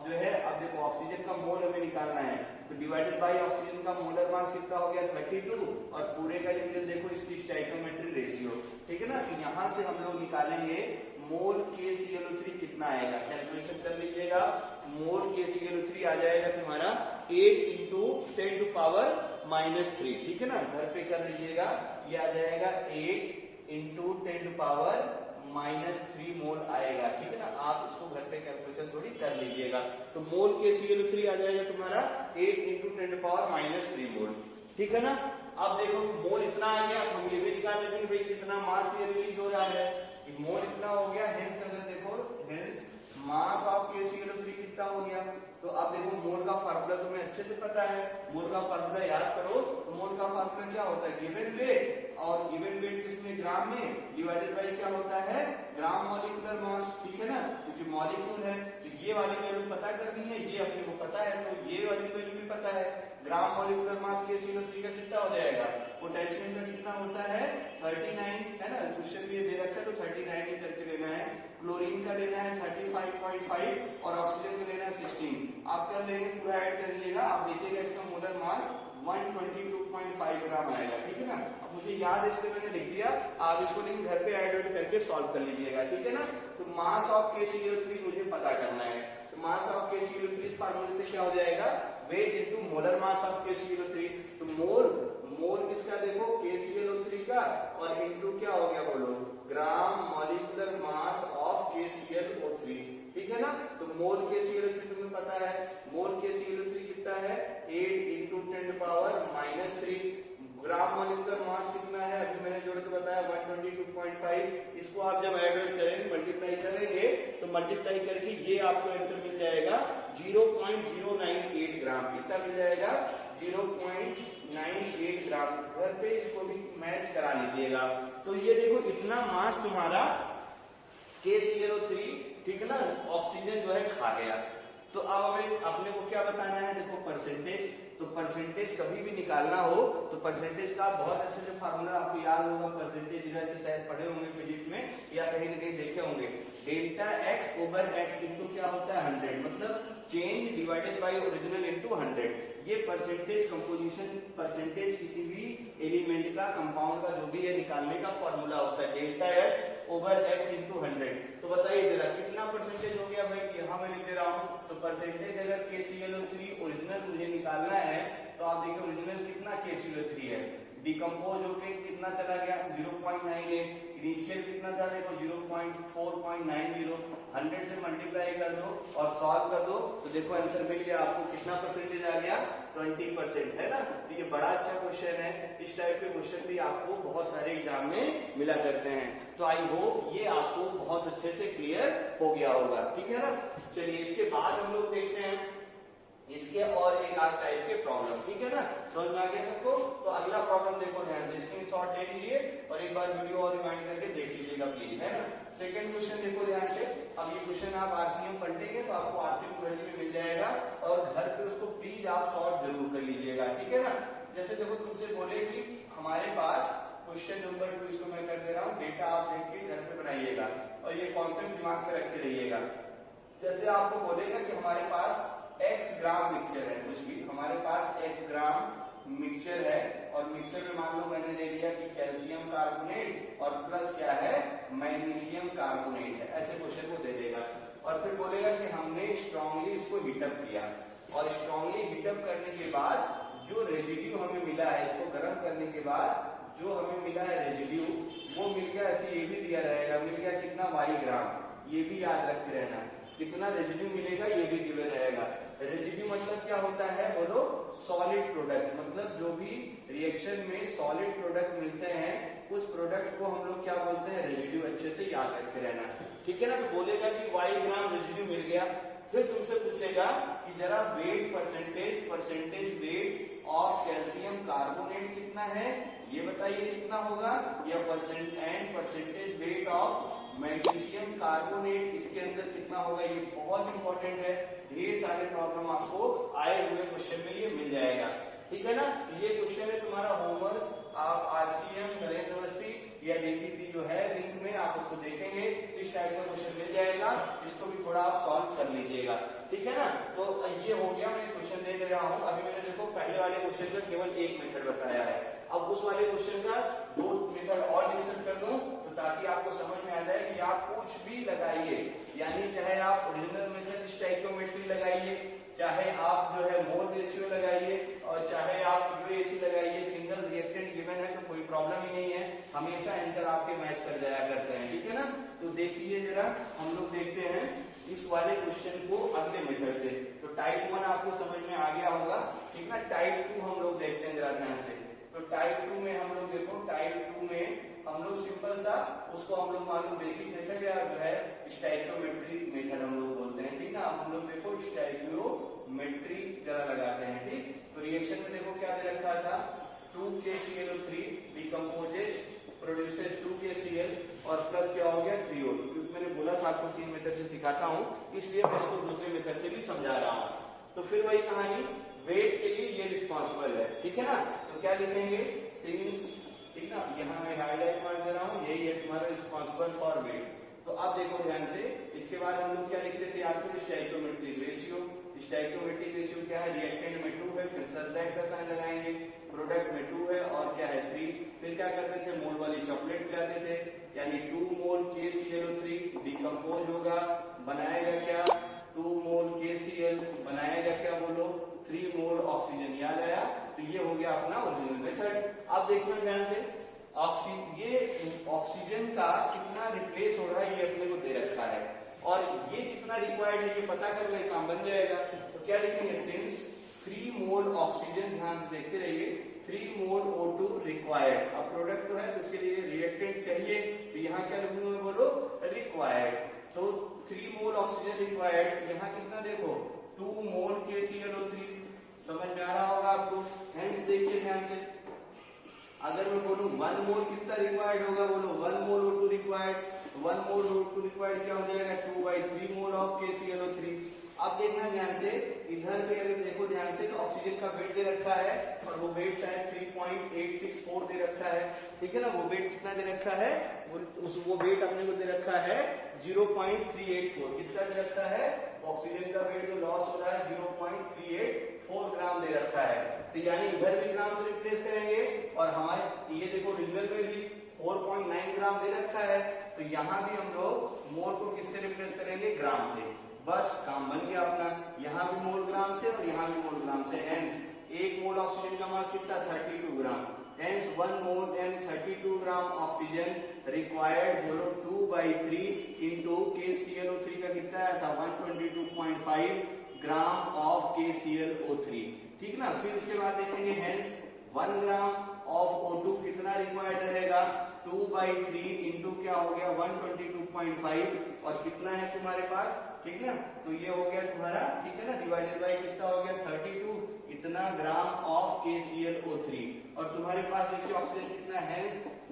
जो है, अब देखो ऑक्सीजन का मोल हमें निकालना है, तो डिवाइडेड बाई ऑक्सीजन का मोलर मास कितना हो गया 32 और पूरे का डिवीजन देखो इसकी स्टोइकोमेट्रिक रेशियो, ठीक है ना। तो यहाँ से हम लोग निकालेंगे मोल KClO3 कितना आएगा, कैलकुलेशन कर लीजिएगा। मोल KClO3 आ जाएगा तुम्हारा 8 इंटू 10⁻⁻3, ठीक है ना, घर पे कर लीजिएगा। ये आ जाएगा 8 इंटू 10⁻⁻3 मोल आएगा, ठीक है ना। आप इसको घर पे कैलकुलेशन थोड़ी कर लीजिएगा। तो मोल KClO3 आ जाएगा तुम्हारा 8 इंटू 10⁻⁻3 मोल, ठीक है ना। अब देखो मोल इतना आ गया, हम ये भी निकाल लेते हैं भाई कितना मास ये रिलीज हो रहा है, मोल इतना हो गया। हेंस अगर देखो हेंस मास ऑफ KClO3 कितना हो गया, तो अब देखो मोल का फार्मूला तुम्हें अच्छे से पता है, मोल का फार्मूला याद करो। तो मोल का फार्मूला क्या होता है, गिवन वेट, और गिवन वेट किसमें ग्राम में, डिवाइडेड बाय क्या होता है ग्राम मॉलिक्यूलर मास, ठीक है ना, क्योंकि मॉलिक्यूल है। तो ये वाली वैल्यू पता करनी है, ये अपने को पता है, तो ये वाली वैल्यू भी पता है। ग्राम मॉलिक्यूलर मास KClO3 का कितना हो जाएगा, पोटेशियम का कितना होता है 39, है ना, क्वेश्चन भी दे रखा है तो 39 ही करके लेना है। क्लोरीन का लेना है 35.5 और ऑक्सीजन का लेना है 16। आप कर लेंगे, पूरा ऐड कर लीजिएगा, आप देखिएगा इसका मोलर मास 122.5 ग्राम आएगा, ठीक है ना। अब मुझे याद है इसलिए मैंने लिख दिया, आप इसको लेकिन घर पे ऐड करके सॉल्व कर लीजिएगा, ठीक है ना। तो मास ऑफ KClO3 मुझे पता करना है। तो मास ऑफ KClO3 इस फार्मूले से क्या हो जाएगा, weight into molar mass of KClO3। तो मोल किसका देखो KClO3 का, और इनटू क्या हो गया बोलो, gram molecular mass of KClO3, ठीक है ना। तो मोल KClO3 तुम्हें पता है, मोल KClO3 कितना है 8 इंटू 10⁻⁻3। ग्राम मॉलिक्यूलर मास कितना है, अभी मैंने जोड़ के बताया 122.5। इसको आप जब ऐड करेंगे, मल्टीप्लाई करेंगे, तो मल्टीप्लाई करके ये आपको आंसर मिल जाएगा 0.098 ग्राम। कितना मिल जाएगा 0.98 ग्राम। घर पे इसको भी मैच करा लीजिएगा। तो ये देखो इतना मास तुम्हारा KClO3, ठीक है ना, ऑक्सीजन जो है खा गया। तो अब हमें अपने को क्या बताना है, देखो परसेंटेज। तो परसेंटेज कभी भी निकालना हो तो परसेंटेज का बहुत अच्छे से फार्मूला आपको याद होगा। परसेंटेज इधर से शायद पढ़े होंगे फिजिक्स में या कहीं ना कहीं देखे होंगे। Delta x over x into क्या होता है 100, मतलब change divided by original into 100। ये परसेंटेज कंपोजिशन, परसेंटेज किसी भी एलिमेंट का, कंपाउंड का जो भी है निकालने का फॉर्मूला होता है, delta x over x into 100। तो बताइए जरा कितना परसेंटेज हो गया भाई, यहाँ मैं लिख दे रहा हूँ। तो परसेंटेज अगर KClO3 ओरिजिनल मुझे निकालना है, तो आप देखिए ओरिजिनल कितना KClO3 है, डिकम्पोज होके कितना चला गया 0.98, इनिशियल कितना था देखो 0.490। 100 से मल्टीप्लाई कर दो और सॉल्व कर दो, तो देखो आंसर मिल गया आपको। कितना परसेंटेज आ गया 20%, है ना। तो ये बड़ा अच्छा क्वेश्चन है। इस टाइप के क्वेश्चन भी आपको बहुत सारे एग्जाम में मिला करते हैं। तो आई होप ये आपको बहुत अच्छे से क्लियर हो गया होगा, ठीक है ना। चलिए इसके बाद हम लोग देखते हैं इसके और एक आध टाइप के प्रॉब्लम, ठीक है ना, समझ में आ गया सबको। तो अगला प्रॉब्लम देखो ध्यान से, स्क्रीनशॉट ले लीजिए और एक बार वीडियो और रिवाइंड करके देख लीजिएगा प्लीज, है ना। सेकंड क्वेश्चन देखो ध्यान से। अब ये क्वेश्चन आप RCM पढ़ेंगे तो आपको RCM क्वेश्चन में मिल जाएगा और घर पे उसको प्लीज आप सॉल्व जरूर कर लीजिएगा, ठीक है ना। जैसे देखो तुमसे बोले कि हमारे पास क्वेश्चन नंबर 2, इसको मैं कर दे रहा हूँ, डेटा आप देख के घर पे बनाइएगा और ये कॉन्सेप्ट दिमाग में रखते रहिएगा। जैसे आपको बोलेगा कि हमारे पास x ग्राम मिक्सचर है, कुछ भी हमारे पास x ग्राम मिक्सचर है और मिक्सचर में मान लो मैंने ले लिया कि कैल्शियम कार्बोनेट और प्लस क्या है मैग्नीशियम कार्बोनेट है, ऐसे क्वेश्चन को दे देगा। और फिर बोलेगा कि हमने स्ट्रांगली इसको हीटअप किया और स्ट्रांगली हीटअप करने के बाद जो रेजिड्यू हमें मिला है, इसको गर्म करने के बाद जो हमें मिला है रेजिड्यू, वो मिल गया, ऐसे ये भी दिया रहेगा, मिल गया कितना y ग्राम। ये भी याद रखे रहना, कितना रेजिड्यू मिलेगा ये भी गिवन रहेगा। रेजिड्यू मतलब क्या होता है बोलो, सॉलिड प्रोडक्ट, मतलब जो भी रिएक्शन में सॉलिड प्रोडक्ट मिलते हैं उस प्रोडक्ट को हम लोग क्या बोलते हैं, रेजिड्यू। अच्छे से याद रखे रहना, ठीक है ना। तो बोलेगा कि y ग्राम रेजिड्यू मिल गया, फिर तुमसे पूछेगा कि जरा wait percentage weight of calcium carbonate कितना है, ये बताइए कितना होगा, या percentage weight of magnesium carbonate इसके अंदर कितना होगा। ये बहुत इंपॉर्टेंट है, ढेर सारे प्रॉब्लम आपको आए हुए क्वेश्चन में ये मिल जाएगा। ठीक है ना। ये क्वेश्चन है तुम्हारा होमवर्क, आप RCM नरेंद्र अवस्थी या DPT जो है लिंक में आप उसको देखेंगे, इस टाइप का क्वेश्चन मिल जाएगा, इसको भी थोड़ा आप सॉल्व कर लीजिएगा, ठीक है ना। तो ये हो गया, मैं क्वेश्चन दे रहा हूँ। अभी मैंने देखो पहले वाले क्वेश्चन का केवल एक मेथड बताया है, अब उस वाले क्वेश्चन का 2 मेथड और डिस्कस कर दूं, तो ताकि आपको समझ में आ जाए कि आप कुछ भी लगाइए, यानी चाहे आप ओरिजिनल मेथड स्टोइकियोमेट्री लगाइए, चाहे आप जो है मोल रेशियो लगाइए, और चाहे आप यूएसी लगाइए, सिंगल रिएक्टेंट गिवन है तो कोई प्रॉब्लम ही नहीं है, हमेशा आंसर आपके मैच कर जाया करते हैं, ठीक है ना। तो देखिए जरा, हम लोग देखते हैं इस वाले क्वेश्चन को अगले मेथड से। तो टाइप 1 आपको समझ में आ गया होगा, ठीक ना। टाइप 2 हम लोग देखते हैं जरा ध्यान से। तो टाइप 2 में हम लोग देखो, टाइप 2 में हम लोग सिंपल सा उसको हम लोग मालूम बेसिक मेथड या जो है स्टोइकियोमेट्री मेथड हम लोग बोलते हैं, ठीक है। हम लोग देखो स्टोइकियोमेट्री जरा लगाते हैं, ठीक। तो रिएक्शन में देखो क्या दे रखा था, 2KClO3 डिकम्पोजेस प्रोड्यूसेस 2KCl और प्लस क्या हो गया 3O2, क्योंकि मैंने बोला था आपको 3 मेथड से सिखाता हूँ, इसलिए मैं इसको दूसरे मेथड से भी समझा रहा हूँ। तो फिर वही कहानी, वेट के लिए ये रिस्पॉन्सिबल है, ठीक है ना। तो क्या लिखेंगे, सिंस, ठीक ना, यहाँ मैं हाईलाइट मार दे रहा हूँ, यही है तुम्हारा रिस्पॉन्सिबल फॉर वेट। तो अब देखो ध्यान से, इसके बाद हम लोग क्या लिखते थे, आपको स्टोइकियोमेट्रिक रेशियो। स्टोइकियोमेट्रिक रेशियो क्या है, रिएक्टेंट में 2 है, फिर सब्ट्रैक्ट का साइन लगाएंगे, प्रोडक्ट में 2 है और क्या है 3, फिर क्या करते थे, मोल वाली चॉकलेट खिलाते थे, यानी 2 मोल KClO3 डिकम्पोज होगा, बनाएगा क्या, 2 मोल KCl बनाएगा क्या, बोलो 3 मोल ऑक्सीजन, याद आया। तो ये हो गया अपना ओरिजिनल मेथड। अब देखना ध्यान से, ये ऑक्सीजन का कितना रिप्लेस हो रहा है ये अपने को दे रखा है, और ये कितना रिक्वायर्ड है ये पता करना, काम बन जाएगा। तो क्या लिखेंगे, सिंस 3 मोल ऑक्सीजन, ध्यान से देखते रहिए, 3 मोल O2 रिक्वायर्ड। अब प्रोडक्ट तो है तो उसके लिए रिएक्टेंट चाहिए, तो यहाँ क्या लिखूंगा, बोलो रिक्वायर्ड। तो 3 मोल ऑक्सीजन रिक्वायर्ड, यहाँ कितना देखो 2 मोल KClO3, समझ में आ रहा होगा आपको। हेंस देखिए ध्यान से, अगर मैं बोलूं 1 मोल कितना रिक्वायर्ड होगा, बोलो 1 मोल O2 रिक्वायर्ड, 1 मोल O2 रिक्वायर्ड क्या हो जाएगा, 2/3 मोल ऑफ KClO3। अब देखना ध्यान से, इधर पे अगर देखो ध्यान से, तो ऑक्सीजन का वेट दे रखा है, और वो वेट शायद 3.864 दे रखा है, ठीक है ना। वो वेट कितना दे रखा है, वो वेट अपने को दे रखा है 0.384, कितना दे रखा है, ऑक्सीजन का वेट जो लॉस हो रहा है 0.384 ग्राम दे रखा है। तो यानी इधर भी ग्राम से रिप्लेस करेंगे, और हमारे ये देखो रिजल्ट में भी 4.9 ग्राम दे रखा है, तो यहाँ भी हम लोग मोल को किससे रिप्लेस करेंगे, ग्राम से। बस काम बन गया अपना, यहाँ भी मोल ग्राम से और यहाँ भी मोल ग्राम से। हेंस 1 मोल ऑक्सीजन का मास कितना, 32 gram. Hence 1 mole and 32 gram oxygen required, बोलो 2/3 इंटू KClO3 का कितना आया था, 122.5 ग्राम ऑफ KClO3, ठीक ना। फिर इसके बाद देखेंगे, हेंस 1 ग्राम ऑफ O2 कितना रिक्वायर्ड रहेगा, 2/3 इंटू क्या हो गया 122.5, और कितना है तुम्हारे पास, ठीक ना। तो ये हो गया तुम्हारा, ठीक है ना, डिवाइडेड बाय कितना हो गया 32, इतना ग्राम ऑफ KClO3, और तुम्हारे पास देखिए ऑक्सीजन कितना है,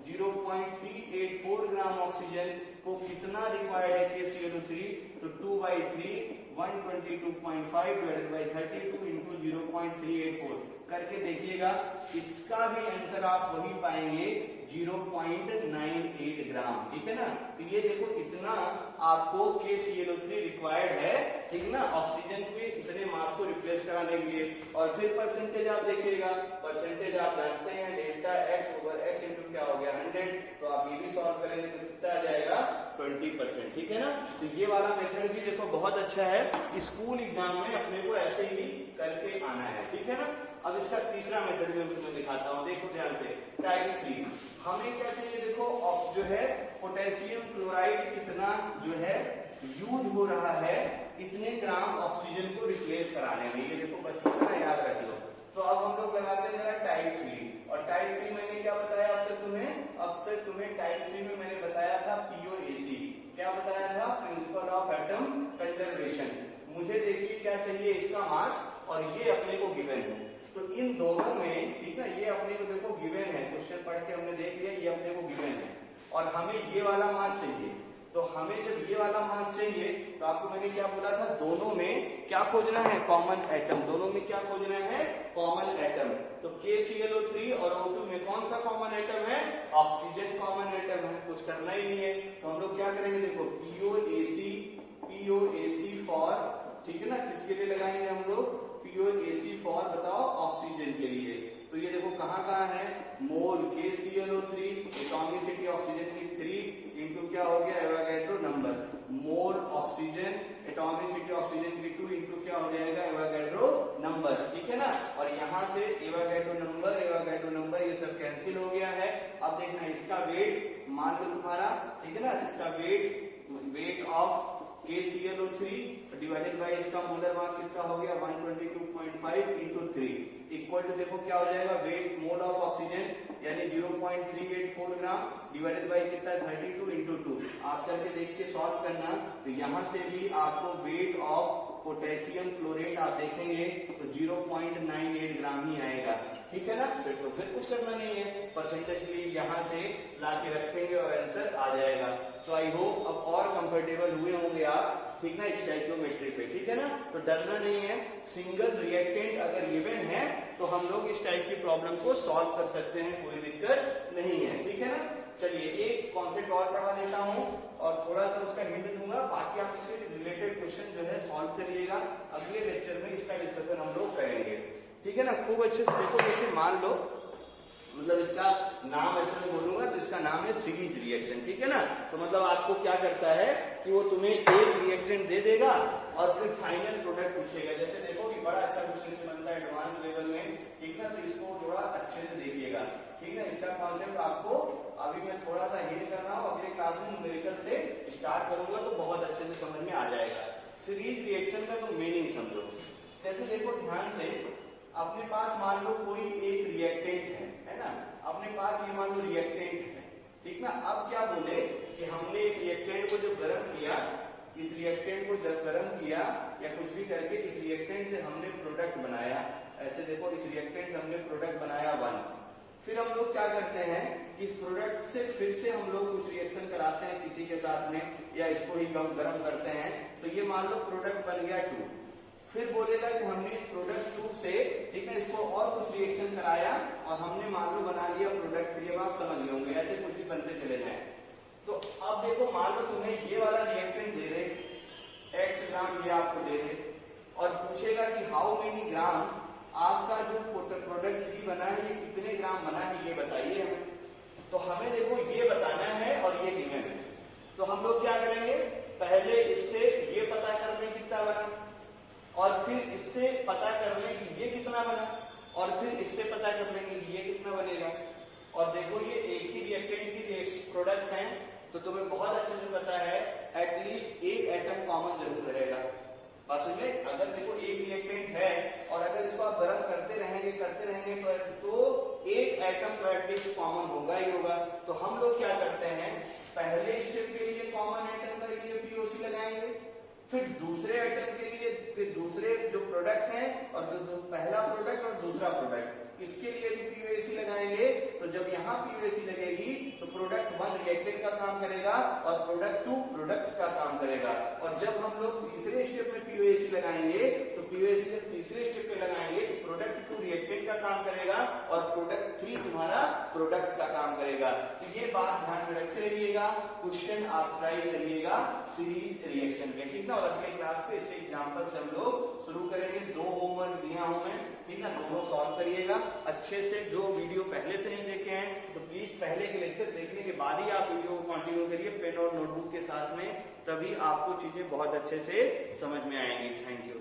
0.384 ग्राम ऑक्सीजन को कितना रिक्वायर्ड है KClO3, तो 2/3 122.5 डिवाइडेड बाय 32 इंटू 0.384 करके देखिएगा, इसका भी आंसर आप वही पाएंगे 0.98 ग्राम, ठीक है ना। तो ये देखो इतना आपको KClO3 रिक्वायर्ड है, ठीक ना, ऑक्सीजन के इतने मास को रिप्लेस कराने के लिए। और फिर परसेंटेज आप देखिएगा, परसेंटेज आप जानते हैं डेल्टा x/x इंटू क्या हो गया 100, तो आप ये भी सॉल्व करेंगे तो कितना आ जाएगा 20%, ठीक है ना। तो ये वाला मेथड भी देखो बहुत अच्छा है, स्कूल एग्जाम में अपने को ऐसे ही करके आना है, ठीक है ना। अब इसका तीसरा मेथड मैं तुम्हें दिखाता हूँ, देखो ध्यान से, टाइप 3 हमें क्या चाहिए, देखो जो है पोटेशियम क्लोराइड कितना जो है यूज हो रहा है इतने ग्राम ऑक्सीजन को रिप्लेस कराने में, ये देखो बस इतना याद रख लो। तो अब हम लोग लगाते हैं जरा टाइप 3, और टाइप 3 मैंने क्या बताया अब तक तुम्हें टाइप 3 में मैंने बताया था POAC, क्या बताया था, प्रिंसिपल ऑफ एटम कंजर्वेशन। मुझे देखिए क्या चाहिए, इसका मास, और ये अपने को गिवन है, तो इन दोनों में, ठीक है, ये अपने को देखो गिवन है, क्वेश्चन पढ़ के हमने देख लिया, ये अपने को गिवन है, और हमें ये वाला मास चाहिए। तो हमें जब ये वाला मास चाहिए तो आपको मैंने क्या बोला था, दोनों में क्या खोजना है, कॉमन एटम। दोनों में क्या खोजना है, कॉमन एटम। तो KClO3 और O2 में कौन सा कॉमन एटम है, ऑक्सीजन कॉमन एटम है। कुछ करना ही नहीं है, तो हम लोग क्या करेंगे, देखो POAC फॉर, ठीक है ना, किसके लिए लगाएंगे हम लोग, POAC फॉर बताओ ऑक्सीजन के लिए। तो ये देखो कहाँ है, मोल KClO3, एटॉमिसिटी ऑक्सीजन की 3 इंटू क्या हो गया, एवोगैड्रो नंबर, मोल ऑक्सीजन, एटॉमिसिटी ऑक्सीजन की 2 इंटू क्या हो जाएगा, एवोगैड्रो नंबर, ठीक है ना। और यहाँ से एवोगैड्रो नंबर ये सब कैंसिल हो गया है। अब देखना इसका वेट मान लो तुम्हारा, ठीक है ना, इसका weight of KClO3 divided bye इसका मोलर मास कितना हो गया, 122.5 इंटू 3 इक्वल टू, देखो क्या हो जाएगा, वेट मोल ऑफ ऑक्सीजन यानी 0.384 ग्राम डिवाइडेड बाय कितना, 32 इंटू 2। आप करके देख के सॉल्व करना। तो यहाँ से भी आपको वेट ऑफ पोटेशियम क्लोरेट आप देखेंगे तो 0.98 ग्राम ही आएगा, ठीक है ना। फिर कुछ करना नहीं है, परसेंटेज के लिए यहाँ से लाके रखेंगे और आंसर आ जाएगा। सो आई होप अब और कंफर्टेबल हुए होंगे आप, ठीक ना, स्टोइकियोमेट्री पे, ठीक है ना। तो डरना नहीं है, सिंगल रिएक्टेंट अगर गिवन है तो हम लोग इस टाइप की प्रॉब्लम को सॉल्व कर सकते हैं, कोई दिक्कत नहीं है, ठीक है ना। चलिए एक कॉन्सेप्ट और पढ़ा देता हूँ और थोड़ा सा उसका हिंट दूंगा, बाकी आप इसके रिलेटेड क्वेश्चन जो है सॉल्व करिएगा। अगले लेक्चर में इसका डिस्कशन हम लोग करेंगे, ठीक है ना। खूब अच्छे से देखो, जैसे मान लो, मतलब इसका नाम ऐसे मैं बोलूंगा तो इसका नाम है सीरीज रिएक्शन, ठीक है ना। तो मतलब आपको क्या करता है कि वो तुम्हें एक रिएक्टेंट दे देगा और फिर फाइनल प्रोडक्ट पूछेगा। जैसे देखो कि बड़ा अच्छा क्वेश्चन बनता है एडवांस लेवल में, ठीक ना, तो इसको थोड़ा अच्छे से देखिएगा, ठीक है। इसका कॉन्सेप्ट आपको अभी मैं थोड़ा सा हिंट कर रहा हूँ, अगले क्लास में न्यूमेरिकल से स्टार्ट करूंगा तो बहुत अच्छे से समझ में आ जाएगा। सीरीज रिएक्शन का तो मीनिंग समझो। जैसे देखो ध्यान से, अपने पास मान लो कोई एक रिएक्टेंट है ना, अपने पास ये मान लो रिएक्टेंट है, ठीक ना। अब क्या बोले कि हमने इस रिएक्टेंट को जब गर्म किया, इस रिएक्टेंट को जब गर्म किया या कुछ भी करके इस रिएक्टेंट से हमने प्रोडक्ट बनाया, ऐसे देखो इस रिएक्टेंट से हमने प्रोडक्ट बनाया 1। फिर हम लोग क्या करते हैं कि इस प्रोडक्ट से फिर से हम लोग कुछ रिएक्शन कराते हैं किसी के साथ में, या इसको ही गर्म करते हैं, तो ये मान लो प्रोडक्ट बन गया 2। फिर बोलेगा कि हमने इस प्रोडक्ट 2 से, ठीक है, इसको और कुछ रिएक्शन कराया और हमने मान लो बना लिया प्रोडक्ट 3। अब आप समझ गए होंगे, ऐसे कुछ भी बनते चले जाएं। तो अब देखो मान लो तुम्हें ये वाला रिएक्टेंट दे रहे, x ग्राम ये आपको दे रहे, और पूछेगा कि हाउ मेनी ग्राम आपका जो प्रोडक्ट 3 बना है ये कितने ग्राम बना है, ये बताइए हमें। तो हमें देखो ये बताना है और ये गिवन है, तो हम लोग क्या करेंगे, पहले इससे ये पता कर लें कितना बना, और फिर इससे पता कर लें कि ये कितना बना, और फिर इससे पता कर लें कि ये कितना बनेगा। और देखो ये एक ही रिएक्टेंट की प्रोडक्ट है, तो तुम्हें बहुत अच्छे से पता है एटलीस्ट एक एटम कॉमन जरूर रहेगा। बस में अगर देखो एक रिएक्टेंट है और अगर इसको आप गर्म करते रहेंगे तो एक एटम तो एटलीस्ट कॉमन होगा ही होगा। तो हम लोग क्या करते हैं, पहले स्टेप के लिए कॉमन एटम का लिए POC लगाएंगे, फिर दूसरे आइटम के लिए फिर दूसरे जो प्रोडक्ट है और जो पहला प्रोडक्ट और दूसरा प्रोडक्ट इसके लिए भी POC लगाएंगे। तो जब यहाँ POC लगेगी तो प्रोडक्ट 1 रिएक्टेंट का काम करेगा और प्रोडक्ट 2 प्रोडक्ट का काम करेगा। और जब हम लोग तीसरे स्टेप में POC लगाएंगे तो POC जब तीसरे स्टेप पे लगाएंगे तो प्रोडक्ट 2 रिएक्टेंट का काम करेगा और प्रोडक्ट 3 तुम्हारा प्रोडक्ट का काम करेगा। तो ये बात ध्यान में रखे रहिएगा, क्वेश्चन आप ट्राई करिएगा सीरीज रिएक्शन के, ठीक ना। और अगले क्लास पे इसके एग्जाम्पल से हम लोग शुरू करेंगे। 2 होमवर्क दिया हूं मैं, ठीक ना, दोनों सॉल्व करिएगा अच्छे से। जो वीडियो पहले से नहीं देखे हैं तो प्लीज पहले के लेक्चर देखने के बाद ही आप वीडियो को कंटिन्यू करिए पेन और नोटबुक के साथ में, तभी आपको चीजें बहुत अच्छे से समझ में आएंगी। Thank you.